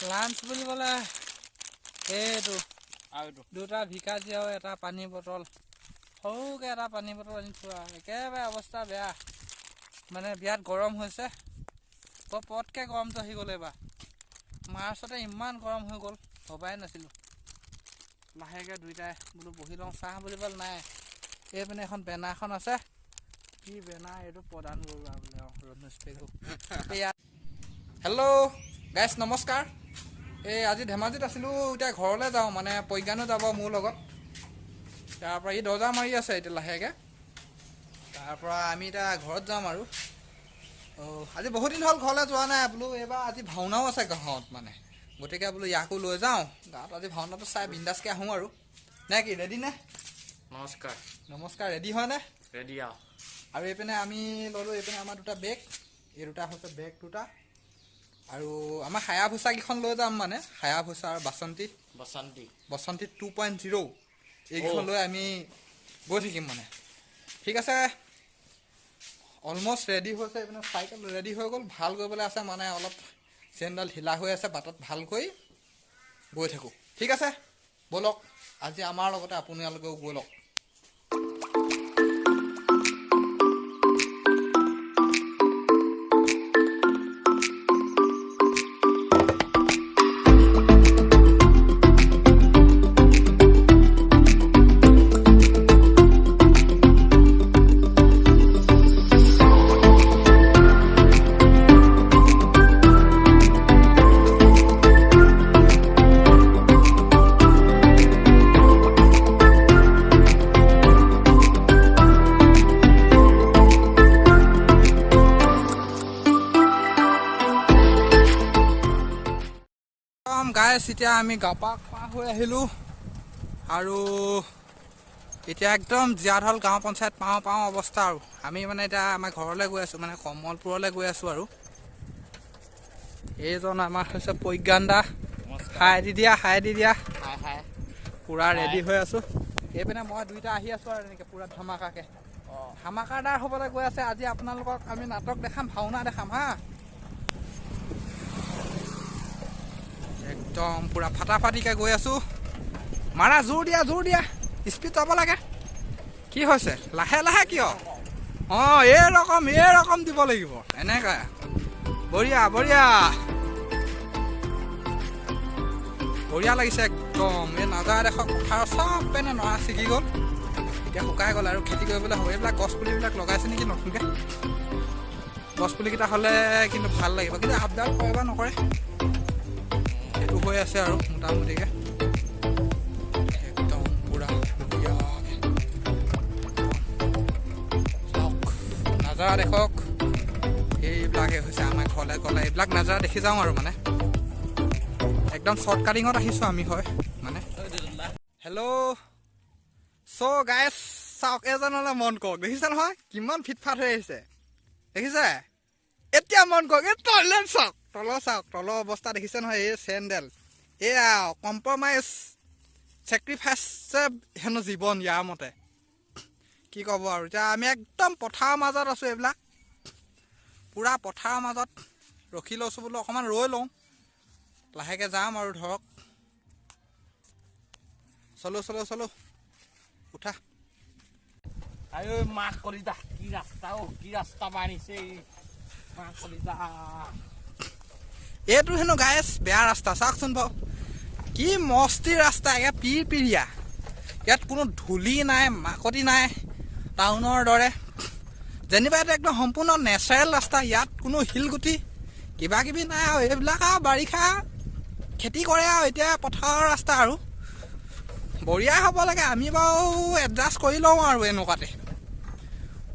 Lunch বুলিবলৈ এইটো দুটা ভিকাজি আৰু এটা পানী বটল সৰুকৈ এটা পানী বটল আনি থোৱা একেবাৰে অৱস্থা বেয়া মানে বিৰাট গৰম হৈছে বৰ পটকৈ গৰমটো আহি গ'ল এইবাৰ মাৰ্চতে ইমান গৰম হৈ গ'ল ভবাই নাছিলোঁ লাহেকৈ দুইটাই বোলো বহি লওঁ চাহ বুলিবলৈ নাই এইপিনে এখন বেনাৰ এখন আছে কি বেনাৰ এইটো প্ৰদান কৰোঁ বোলে ৰমেশ পেগু হেল্ল' গাইছ নমস্কাৰ এই আজি ধেমাজিত আছিলোঁ এতিয়া ঘৰলৈ যাওঁ মানে প্ৰজ্ঞানো যাব মোৰ লগত তাৰপৰা ই দৰ্জা মাৰি আছে এতিয়া লাহেকৈ তাৰপৰা আমি এতিয়া ঘৰত যাম আৰু আজি বহুত দিন হ'ল ঘৰলৈ যোৱা নাই বোলো এইবাৰ আজি ভাওনাও আছে গাঁৱত মানে গতিকে বোলো ইয়াকো লৈ যাওঁ গাঁৱত আজি ভাওনাটো চাই বিন্দাছকৈ আহোঁ আৰু নে কি ৰেডি নে নমস্কাৰ ৰেডি হয়নে ৰেডি আৰু এইপিনে আমি ল'লোঁ এইপিনে আমাৰ দুটা বেগ এই দুটা হৈছে বেগ দুটা আৰু আমাৰ হায়াভুছাকেইখন লৈ যাম মানে হায়াভুছা আৰু বসন্তী 2.0 এইকেইখন লৈ আমি গৈ থাকিম মানে ঠিক আছে অলমষ্ট ৰেডি হৈছে এইপিনে চাইকেল ৰেডি হৈ গ'ল ভাল কৰিবলৈ আছে মানে অলপ চেইনডাল ঢিলা হৈ আছে বাটত ভালকৈ গৈ থাকোঁ ঠিক আছে ব'লক আজি আমাৰ লগতে আপোনালোকেও ব'লক গাইছ এতিয়া আমি গাপা পাৰ হৈ আহিলোঁ আৰু এতিয়া একদম জীয়াঢল গাঁও পঞ্চায়ত পাওঁ অৱস্থা আৰু আমি মানে এতিয়া আমাৰ ঘৰলৈ গৈ আছোঁ মানে কমলপুৰলৈ গৈ আছোঁ আৰু এইজন আমাৰ হৈছে প্ৰজ্ঞান দা হাই দি দিয়া পূৰা ৰেডি হৈ আছোঁ এইপিনে মই দুইটা আহি আছোঁ আৰু এনেকৈ পূৰা ধামাকাদাৰ হ'বলৈ গৈ আছে আজি আপোনালোকক আমি নাটক দেখাম ভাওনা দেখাম হা একদম পুৰা ফাটাফাটিকৈ গৈ আছোঁ মাৰা জোৰ দিয়া স্পীড যাব লাগে কি হৈছে লাহে লাহে কিয় এই ৰকম দিব লাগিব এনেকৈ বঢ়িয়া লাগিছে একদম এই নাজাৰা দেশৰ পথাৰৰ চব পেনে নৰা ছিগি গ'ল এতিয়া শুকাই গ'ল আৰু খেতি কৰিবলৈ হ'ব এইবিলাক গছ পুলিবিলাক লগাইছে নেকি নতুনকৈ গছ পুলিকেইটা হ'লে কিন্তু ভাল লাগিব কিন্তু আপডাল কৰে বা নকৰে এইটো হৈ আছে আৰু মোটামুটিকৈ একদম পুৰা নাজাৰা দেখক এইবিলাকে হৈছে আমাৰ ঘৰলৈ গ'লে এইবিলাক নাজাৰা দেখি যাওঁ আৰু মানে একদম শ্বৰ্ট কাটিঙত আহিছোঁ আমি হয় মানে হেল্ল' চ' গাইছ চাওক এজনলৈ মন কৰক দেখিছে নহয় কিমান ফিটফাট হৈ আহিছে দেখিছে এতিয়া মন কৰক এই তললৈ চাওক তলৰ অৱস্থা দেখিছে নহয় এই চেণ্ডেল এয়া কম্প্ৰমাইজ চেক্ৰিফাইছে হেনো জীৱন ইয়াৰ মতে কি ক'ব আৰু এতিয়া আমি একদম পথাৰৰ মাজত আছোঁ এইবিলাক পূৰা পথাৰৰ মাজত ৰখি লৈছোঁ বোলো অকণমান ৰৈ লওঁ লাহেকৈ যাম আৰু ধৰক চলো উঠা মাক কলিতা কি ৰাস্তা বানিছে মাক কলিতা এইটো হেনো গাইছ বেয়া ৰাস্তা চাওকচোন বাৰু কি মস্তি ৰাস্তা একে পিৰিয়া ইয়াত কোনো ধূলি নাই মাকতি নাই টাউনৰ দৰে যেনিবা এইটো একদম সম্পূৰ্ণ নেচাৰেল ৰাস্তা ইয়াত কোনো শিলগুটি কিবা কিবি নাই আৰু এইবিলাক আৰু বাৰিষা খেতি কৰে আৰু এতিয়া পথাৰৰ ৰাস্তা আৰু বঢ়িয়া হ'ব লাগে আমি বাৰু এডজাষ্ট কৰি লওঁ আৰু এনেকুৱাতে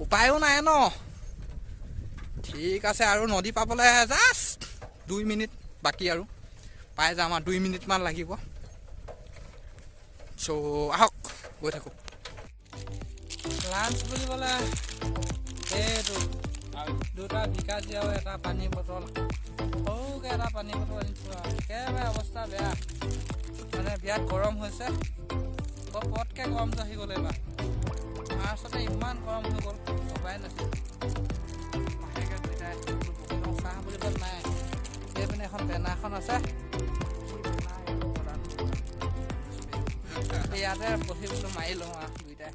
উপায়ো নাই ন ঠিক আছে আৰু নদী পাবলৈ জাষ্ট 2 মিনিট বাকী আৰু পাই যাম আৰু 2 মিনিটমান লাগিব চ' আহক গৈ থাকোঁ লাঞ্চ বুলিবলৈ এইটো দুটা ভিকাজি আৰু এটা পানী বটল সৰুকৈ এটা পানী বটল আনি থোৱা একেবাৰে অৱস্থা বেয়া মানে বিৰাট গৰম হৈছে বৰ পটকৈ গৰমটো আহি গ'ল এইবাৰ মাৰ্চতে ইমান গৰম হৈ গ'ল ভবাই নাছিলোঁ লাহেকৈ দুইটাই চাহ বুলিবলৈ নাই এইপিনে এখন বেনাৰখন আছে ইয়াতে বহি বোলো মাৰি লওঁ আৰু দুইটাই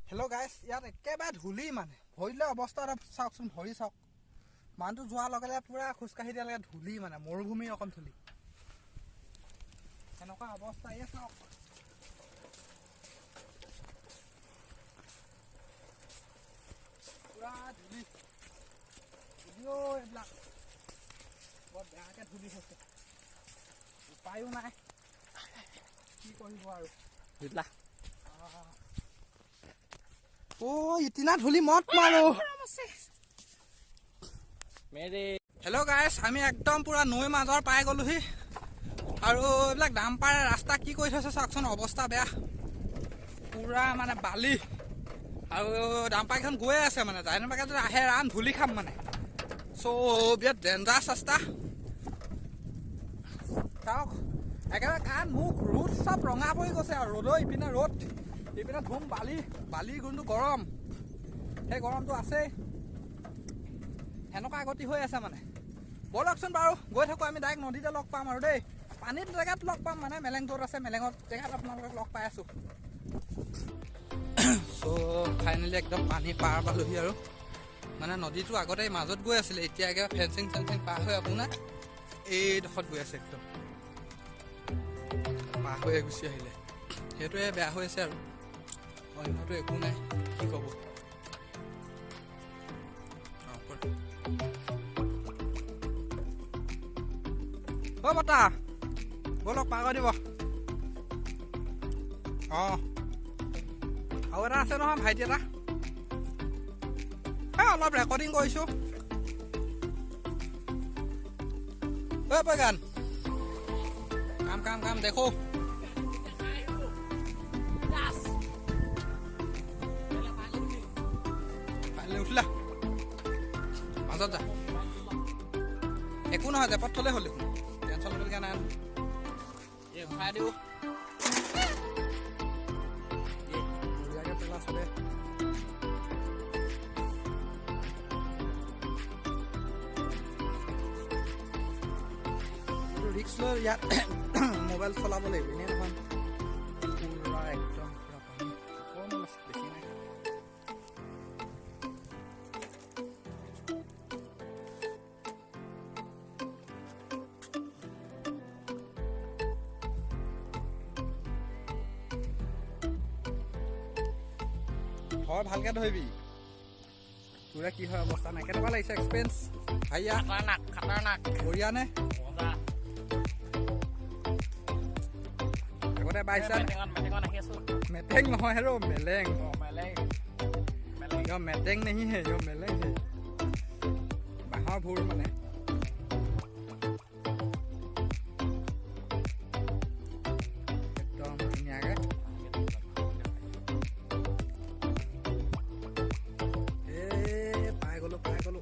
হেল্ল' গাইছ ইয়াত একেবাৰে ধূলি মানে ভৰিলে অৱস্থা এটা চাওকচোন ভৰি চাওক মানুহটো যোৱাৰ লগে লগে পুৰা খোজকাঢ়ি দিয়ালৈকে ধূলি মানে মৰুভূমি অকণ ধূলি এনেকুৱা অৱস্থা এই চাওক পুৰা ধূলি এইবিলাক বৰ বেয়াকৈ ধূলি হৈছে উপায়ো নাই কি কৰিব আৰু ইতিনা ধূলি মত মাৰো হেল্ল' গাইছ আমি একদম পুৰা নৈ মাজৰ পাই গ'লোহি আৰু এইবিলাক ডাম্পাৰ ৰাস্তা কি কৰি থৈছে চাওকচোন অৱস্থা বেয়া পুৰা মানে বালি আৰু ডাম্পাৰকেইখন গৈয়ে আছে মানে এনেকুৱাকৈ যদি আহে ৰান ধূলি খাম মানে চ' বিৰাট ডেঞ্জাৰাছ ৰাস্তা চাওক একেবাৰে কাণ মুখ ৰ'দ চব ৰঙা পৰি গৈছে আৰু ৰ'দৰ ইপিনে ৰ'দ ইপিনে ধুম বালি যোনটো গৰম সেই গৰমটো আছেই সেনেকুৱা গতি হৈ আছে মানে ব'লকচোন বাৰু গৈ থাকোঁ আমি ডাইৰেক্ট নদীতে লগ পাম আৰু দেই পানীত জেগাত লগ পাম মানে মেলেং য'ত আছে মেলেঙত জেগাত আপোনালোকক লগ পাই আছোঁ চ' ফাইনেলি একদম পানী পাৰ পালোহি আৰু মানে নদীটো আগতে মাজত গৈ আছিলে এতিয়া একেবাৰে ফেঞ্চিং চেঞ্চিং পাৰ হৈ আপোনাৰ এইডোখৰত গৈ আছে একদম পাৰ হৈ গুচি আহিলে সেইটোৱে বেয়া হৈ আছে আৰু অন্যটো একো নাই কি ক'ব বতা ব'লক পাৰ কৰি দিব আৰু এটা আছে নহয় ভাইটি এটা অলপ ৰেকৰ্ডিং কৰিছোঁ গান কাম দেখো উঠিলা মাজত যা একো নহয় জেপত থ'লে হ'ল টেনশ্যন ল'বলগীয়া নাই ভৰাই দিওঁ বঢ়িয়াকৈ পেলা চবে ৰিক্স লৈ ইয়াত মোবাইল চলাব লাগিব এনেই নহয় পুৰা একদম পুৰা পানী অকণমান আছে বেছি নাই হয় ভালকৈ ধৰিবি তোৰে কি হয় অৱস্থা নাই কেনেকুৱা লাগিছে এক্সপেৰিয়েঞ্চ ভাইয়া খাটাৰনাক বঢ়িয়া নে আগতে বাইছা মেটেং নহয় হেৰ মেলেং মেটেং নেহি হে মেলেং হে বাঁহৰ ভোৰ মানে একদম ধুনীয়াকৈ পাই গ'লো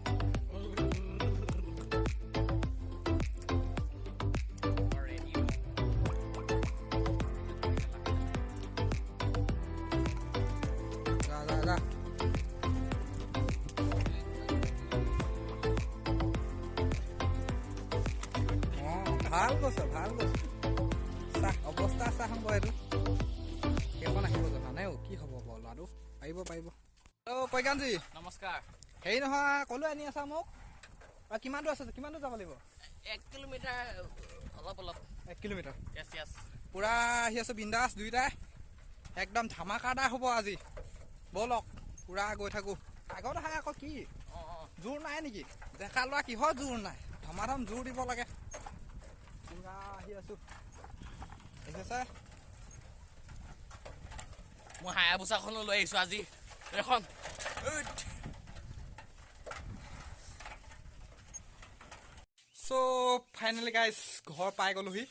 ভাল কৈছে চাহ অৱস্থা চাহ হ'ব এইটো সেইখন আহিব জানানে কি হ'ব ল'ৰাটো পাৰিব প্ৰজ্ঞানজী নমস্কাৰ হেৰি নহয় ক'লৈ আনি আছা মোক কিমান দূৰ আছে কিমান দূৰ যাব লাগিব 1 কিলোমিটাৰ অলপ 1 কিলোমিটাৰ য়েছ পুৰা আহি আছোঁ বিন্দাছ দুইটাই একদম ধামাকাদাৰ হ'ব আজি ব'লক পুৰা গৈ থাকোঁ আগত আহে আকৌ কি জোৰ নাই নেকি ডেকা ল'ৰা কিহৰ জোৰ নাই ধমাধম জোৰ দিব লাগে পুৰা আহি আছোঁ দেখিছে মই হায়াবুছাখনো লৈ আহিছোঁ আজি এখন চ' ফাইনেলি গাইজ ঘৰ পাই গ'লোহি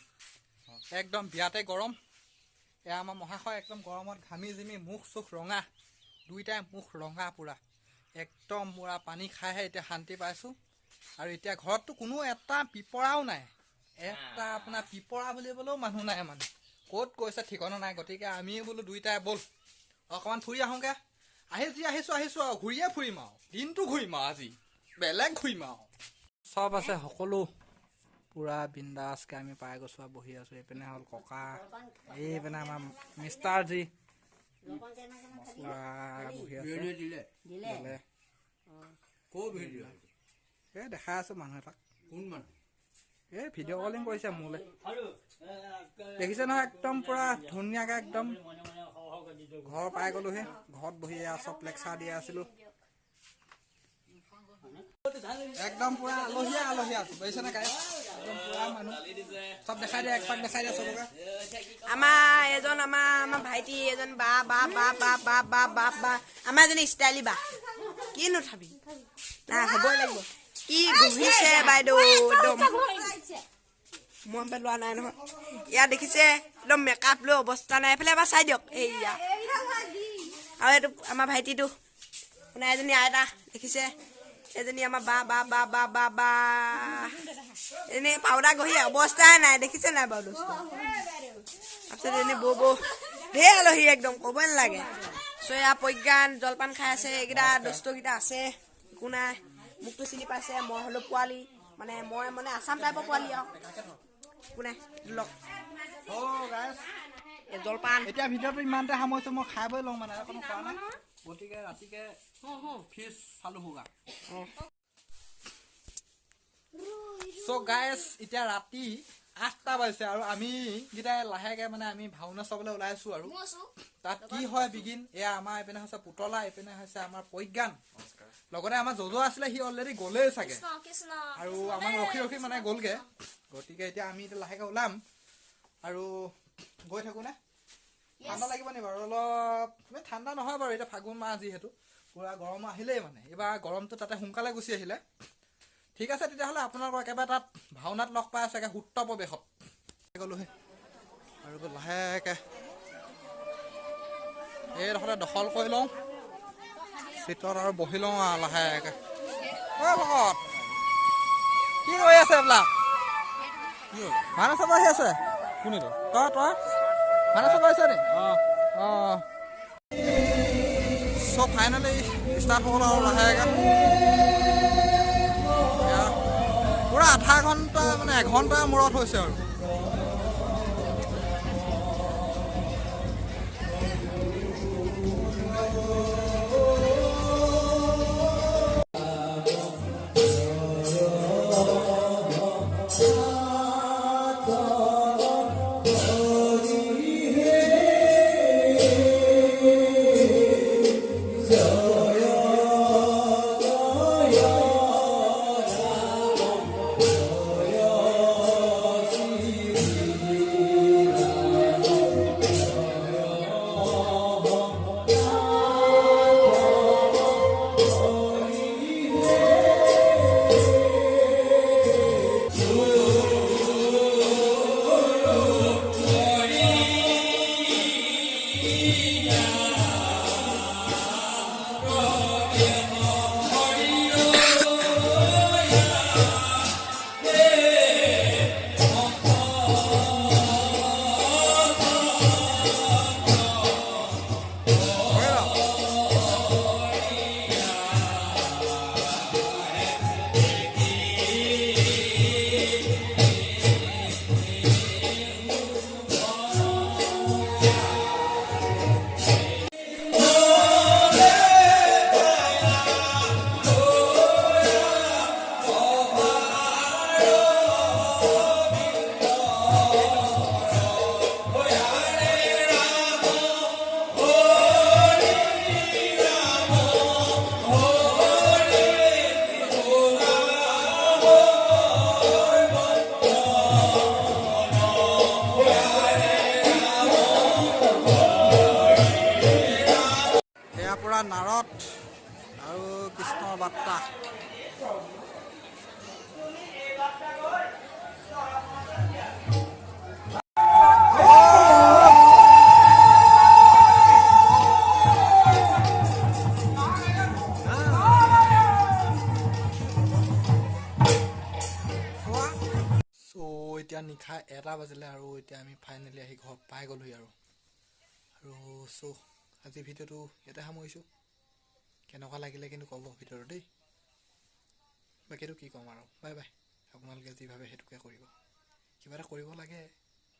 একদম বিয়াতে গৰম এয়া আমাৰ মহাশয় একদম গৰমত ঘামি জিমি মুখ চুখ ৰঙা দুইটাই মুখ ৰঙা পুৰা একদম পুৰা পানী খাইহে এতিয়া শান্তি পাইছোঁ আৰু এতিয়া ঘৰততো কোনো এটা পিপৰাও নাই এটা আপোনাৰ পিপৰা বুলিবলৈও মানুহ নাই মানে ক'ত গৈছে ঠিকনা নাই গতিকে আমি বোলো দুইটাই ব'ল অকণমান ফুৰি আহোঁগৈ আহিছোঁ আৰু ঘূৰিয়ে ফুৰিম আৰু দিনটো ঘূৰিম আৰু আজি বেলেগ ঘূৰিম আৰু চব আছে সকলো পুৰা বিন্দাছকে আমি পাই গৈছোঁ আৰু বহি আছোঁ। এইপিনে হ'ল ককা, এইপিনে আমাৰ মিষ্টাৰ জি পুৰা বহি আছে। এই দেখাই আছোঁ মানুহ এটাক। এই ভিডিঅ' কলিং কৰিছে মোলৈ, দেখিছে নহয় একদম পুৰা ধুনীয়াকৈ একদম ঘৰ পাই গ'লোহি। ঘৰত বহি চব লেকচাৰ দিয়া আছিলোঁ। একদম পুৰা আলহীয়া আছো বুজিছেনে গাইছ? একদম পুৰা মানুহ চব দেখাই দিয়া, একপাক দেখাই দিয়া চবকে। আমাৰ ভাইটি এজন বা আমাৰ এজনী ষ্টাইলি বা কি নুঠাবি না হ'বই লাগিব। কি ঘূৰিছে বাইদেউ, একদম মই পেলোৱা নাই নহয়। ইয়াত দেখিছে একদম মেকআপ লৈ অৱস্থা নাই। এইফালে এবাৰ চাই দিয়ক। এইয়া আৰু এইটো আমাৰ ভাইটিটো মানে এজনী আইতা দেখিছে, এজনী আমাৰ বা এজনী পাউডাৰ ঘঁহি অৱস্থাই নাই, দেখিছে নাই বাৰু দোস্ত? তাৰপিছত এজনী বৌ ঢেৰ আলহী একদম ক'বই নালাগে। চয়া প্ৰজ্ঞান জলপান খাই আছে। এইকেইটা দোস্তকেইটা আছে, একো নাই। মোকতো চিনি পাইছে, মই হ'লো পোৱালি, মই আছাম টাইপৰ পোৱালি আৰু একো নাই। লওক জলপান। এতিয়া ভিডিঅ'টো ইমানতে সামৰিছোঁ। মই খাই বৈ লওঁ মানে আৰু কোনো খোৱা নাই, গতিকে ৰাতিকে ফিজ চালোঁ হোগা। চ' গাইছ এতিয়া ৰাতি 8টা বাজিছে আৰু আমি কেইটাই লাহেকৈ আমি ভাওনা চাবলৈ ওলাই আছোঁ। আৰু তাত কি হয় বিগিন, এয়া আমাৰ এইপিনে হৈছে পুতলা, এইপিনে হৈছে আমাৰ প্ৰজ্ঞান, লগতে আমাৰ জজ আছিলে, সি অলৰেডি গ'লেই চাগে আৰু আমাক ৰখি গ'লগৈ। গতিকে এতিয়া আমি লাহেকৈ ওলাম আৰু গৈ থাকোঁ নে? ঠাণ্ডা লাগিব নি বাৰু? অলপ ঠাণ্ডা নহয় বাৰু, এতিয়া ফাগুন মাহ যিহেতু পুৰা গৰম আহিলেই এইবাৰ গৰমটো তাতে সোনকালে গুচি আহিলে। ঠিক আছে তেতিয়াহ'লে আপোনালোকক একেবাৰে তাত ভাওনাত লগ পাই আছে সুত্ত প্ৰৱেশত গ'লোহে আৰু লাহেকৈ এইডোখৰতে দখল কৰি লওঁ, চিটত আৰু বহি লওঁ আৰু লাহেকৈ। ভকত কি কৰি আছে এইবিলাক? ভাওনা চাব আহি আছে? কোনে তই ভাওনা চাব আহিছ নি? অঁ চব ফাইনেলি ষ্টাৰ্ট হ'ল আৰু লাহেকৈ পুৰা আধা ঘণ্টা এঘণ্টাৰ মূৰত হৈছে আৰু। নাৰদ আৰু কৃষ্ণৰ বাৰ্তা। এতিয়া নিশা 1টা বাজিলে আৰু এতিয়া আমি ফাইনেলি আহি ঘৰ পাই গ'লোহি আৰু আজি ভিডিঅ'টো ইয়াতে সামৰিছোঁ। কেনেকুৱা লাগিলে কিন্তু ক'ব ভিডিঅ'টো দেই। বাকীটো কি ক'ম আৰু, বাই বাই। আপোনালোকে যি ভাবে সেইটোকে কৰিব কিবা এটা কৰিব লাগে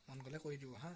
মন গ'লে কৰি দিব হা